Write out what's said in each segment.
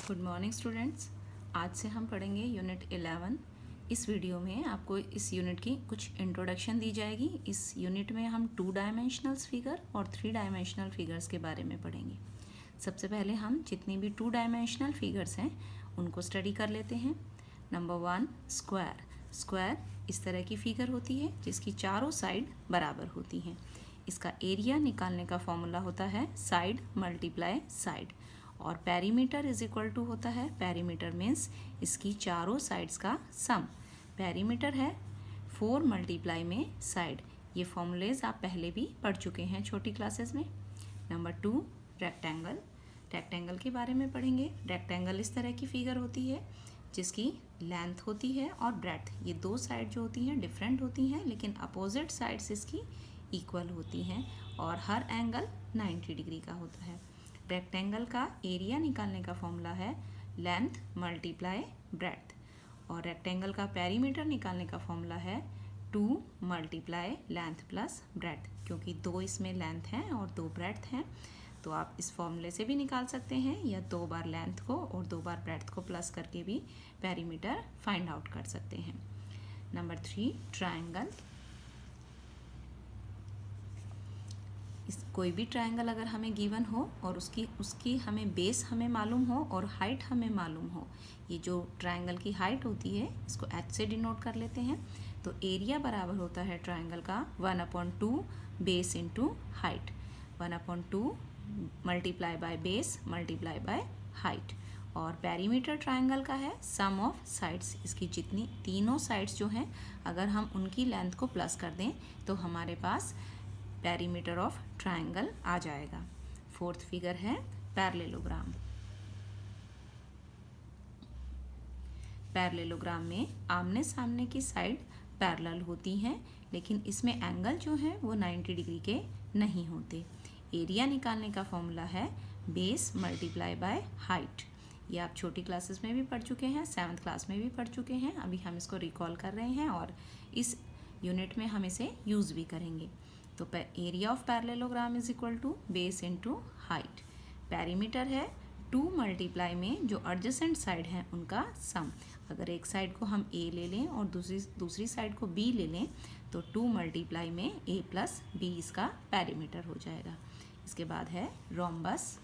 Good morning students. आज से हम पढ़ेंगे यूनिट 11। इस वीडियो में आपको इस यूनिट की कुछ इंट्रोडक्शन दी जाएगी। इस यूनिट में हम 2 डायमेंशनल फिगर और 3 डायमेंशनल फिगर्स के बारे में पढ़ेंगे। सबसे पहले हम जितनी भी 2 डायमेंशनल फिगर्स हैं उनको स्टडी कर लेते हैं। Number 1, square. स्क्वायर इस तरह की फिगर होती है जिसकी चारों साइड बराबर होती हैं। इसका एरिया निकालने का फॉर्मूला होता है साइड मल्टीप्लाई साइड, और पेरीमीटर इज इक्वल टू होता है, पेरीमीटर मीन्स इसकी चारों साइड्स का सम। पेरीमीटर है 4 मल्टीप्लाई में साइड। ये फॉर्मूलेज आप पहले भी पढ़ चुके हैं छोटी क्लासेस में। Number 2, rectangle. रेक्टेंगल के बारे में पढ़ेंगे। रेक्टेंगल इस तरह की फिगर होती है जिसकी लेंथ होती है और ब्रेड्थ, ये दो साइड जो होती हैं डिफरेंट होती हैं, लेकिन अपोजिट साइड्स इसकी इक्वल होती हैं और हर एंगल 90 डिग्री का होता है। रेक्टेंगल का एरिया निकालने का फॉर्मूला है लेंथ मल्टीप्लाई ब्रेड्थ, और रेक्टेंगल का पेरीमीटर निकालने का फॉर्मूला है 2 मल्टीप्लाई लेंथ प्लस ब्रेड्थ, क्योंकि 2 इसमें लेंथ हैं और 2 ब्रेड्थ हैं, तो आप इस फॉर्मूले से भी निकाल सकते हैं, या 2 बार लेंथ को और 2 बार ब्रेड्थ को प्लस करके भी पेरीमीटर फाइंड आउट कर सकते हैं। Number 3, triangle. कोई भी ट्रायंगल अगर हमें गिवन हो और उसकी हमें बेस हमें मालूम हो और हाइट हमें मालूम हो, ये जो ट्रायंगल की हाइट होती है इसको h से डिनोट कर लेते हैं, तो एरिया बराबर होता है ट्रायंगल का 1/2 base into height. 1/2 multiply by base multiply by height. और पेरीमीटर ट्रायंगल का है सम ऑफ साइड्स। इसकी जितनी तीनों साइड्स जो हैं अगर हम उनकी लेंथ को प्लस कर दें तो हमारे पास पेरीमीटर ऑफ ट्रायंगल आ जाएगा। 4th फिगर है पैरेललोग्राम। पैरेललोग्राम में आमने सामने की साइड पैरेलल होती हैं, लेकिन इसमें एंगल जो है वो 90 डिग्री के नहीं होते। एरिया निकालने का फॉर्मूला है बेस मल्टीप्लाई बाय हाइट। ये आप छोटी क्लासेस में भी पढ़ चुके हैं, 7th क्लास में भी पढ़ चुके हैं। अभी हम इसको रिकॉल कर रहे हैं और इस यूनिट में हम इसे यूज़ भी करेंगे। तो area of parallelogram is equal to base into height. Perimeter है 2 मल्टीप्लाई में जो एडजेसेंट साइड हैं उनका सम। अगर एक साइड को हम A ले लें और दूसरी साइड को B ले लें तो 2 मल्टीप्लाई में A प्लस B इसका पेरीमीटर हो जाएगा। इसके बाद है रोम्बस।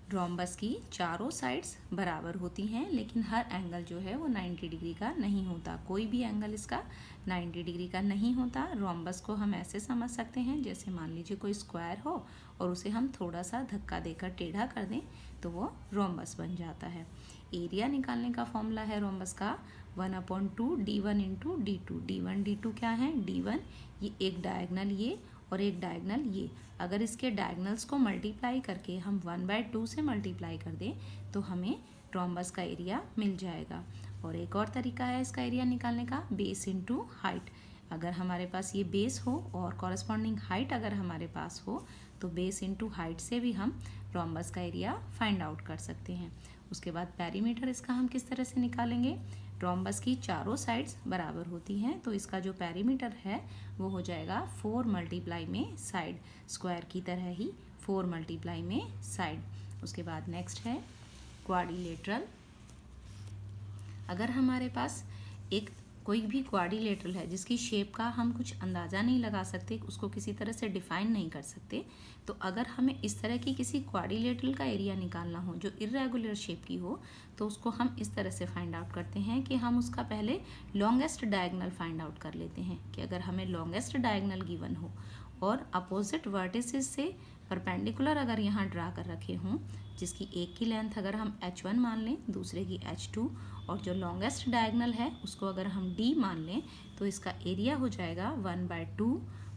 रोम्बस की चारों साइड्स बराबर होती हैं, लेकिन हर एंगल जो है वो 90 डिग्री का नहीं होता। कोई भी एंगल इसका 90 डिग्री का नहीं होता। रोम्बस को हम ऐसे समझ सकते हैं जैसे मान लीजिए कोई स्क्वायर हो और उसे हम थोड़ा सा धक्का देकर टेढ़ा कर दें तो वो रोम्बस बन जाता है। एरिया निकालने का फॉर्मूला है रोम्बस का 1/2 D1 into D2। D1 D2 क्या है? D1 ये एक डायगनल ये और एक डायगनल ये, अगर इसके डायगनल्स को मल्टीप्लाई करके हम 1/2 से मल्टीप्लाई कर दें तो हमें रोम्बस का एरिया मिल जाएगा। और एक और तरीका है इसका एरिया निकालने का, बेस इंटू हाइट। अगर हमारे पास ये बेस हो और कॉरस्पॉन्डिंग हाइट अगर हमारे पास हो तो बेस इंटू हाइट से भी हम रोम्बस का एरिया फाइंड आउट कर सकते हैं। उसके बाद पेरीमीटर इसका हम किस तरह से निकालेंगे? रोम्बस की चारों साइड्स बराबर होती हैं, तो इसका जो पेरीमीटर है वो हो जाएगा 4 मल्टीप्लाई में साइड, स्क्वायर की तरह ही 4 मल्टीप्लाई में साइड। उसके बाद नेक्स्ट है क्वाड्रिलेटरल। अगर हमारे पास एक कोई भी क्वाड्रिलेटरल है जिसकी शेप का हम कुछ अंदाज़ा नहीं लगा सकते, उसको किसी तरह से डिफाइन नहीं कर सकते, तो अगर हमें इस तरह की किसी क्वाड्रिलेटरल का एरिया निकालना हो जो इर्रेगुलर शेप की हो तो उसको हम इस तरह से फाइंड आउट करते हैं कि हम उसका पहले लॉन्गेस्ट डायगोनल फाइंड आउट कर लेते हैं। कि अगर हमें लॉन्गेस्ट डायगोनल गिवन हो और अपोजिट वर्टिसेस से परपेंडिकुलर अगर यहाँ ड्रा कर रखे हों, जिसकी एक की लेंथ अगर हम h1 मान लें, दूसरे की h2, और जो लॉन्गेस्ट डायगोनल है उसको अगर हम d मान लें तो इसका एरिया हो जाएगा 1/2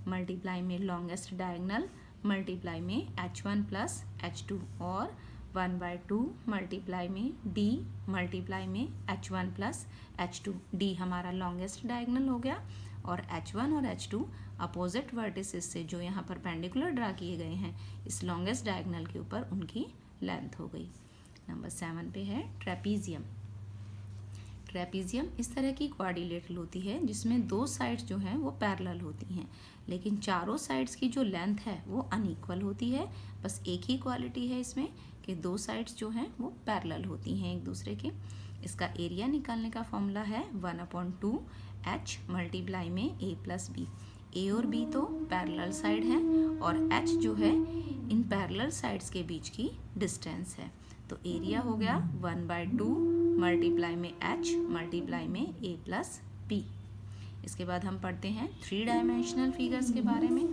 मल्टीप्लाई में लॉन्गेस्ट डायगोनल मल्टीप्लाई में h1 प्लस h2, और 1/2 मल्टीप्लाई में d मल्टीप्लाई में h1 प्लस h2। d हमारा लॉन्गेस्ट डायगोनल हो गया और h1 और h2 अपोजिट वर्टिसेस से जो यहाँ परपेंडिकुलर ड्रा किए गए हैं इस लॉन्गेस्ट डायगोनल के ऊपर उनकी लेंथ हो गई। नंबर 7 पे है ट्रेपीजियम। ट्रेपीजियम इस तरह की क्वाड्रिलेटरल होती है जिसमें दो साइड्स जो हैं वो पैरेलल होती हैं, लेकिन चारों साइड्स की जो लेंथ है वो अनइक्वल होती है। बस एक ही क्वालिटी है इसमें कि दो साइड्स जो हैं वो पैरेलल होती हैं एक दूसरे के। इसका एरिया निकालने का फॉर्मूला है 1/2 H मल्टीप्लाई में A प्लस बी। ए और बी तो पैरेलल साइड हैं और H जो है इन पैरेलल साइड्स के बीच की डिस्टेंस है। तो एरिया हो गया 1/2 मल्टीप्लाई में H मल्टीप्लाई में A प्लस बी। इसके बाद हम पढ़ते हैं 3 डायमेंशनल फिगर्स के बारे में।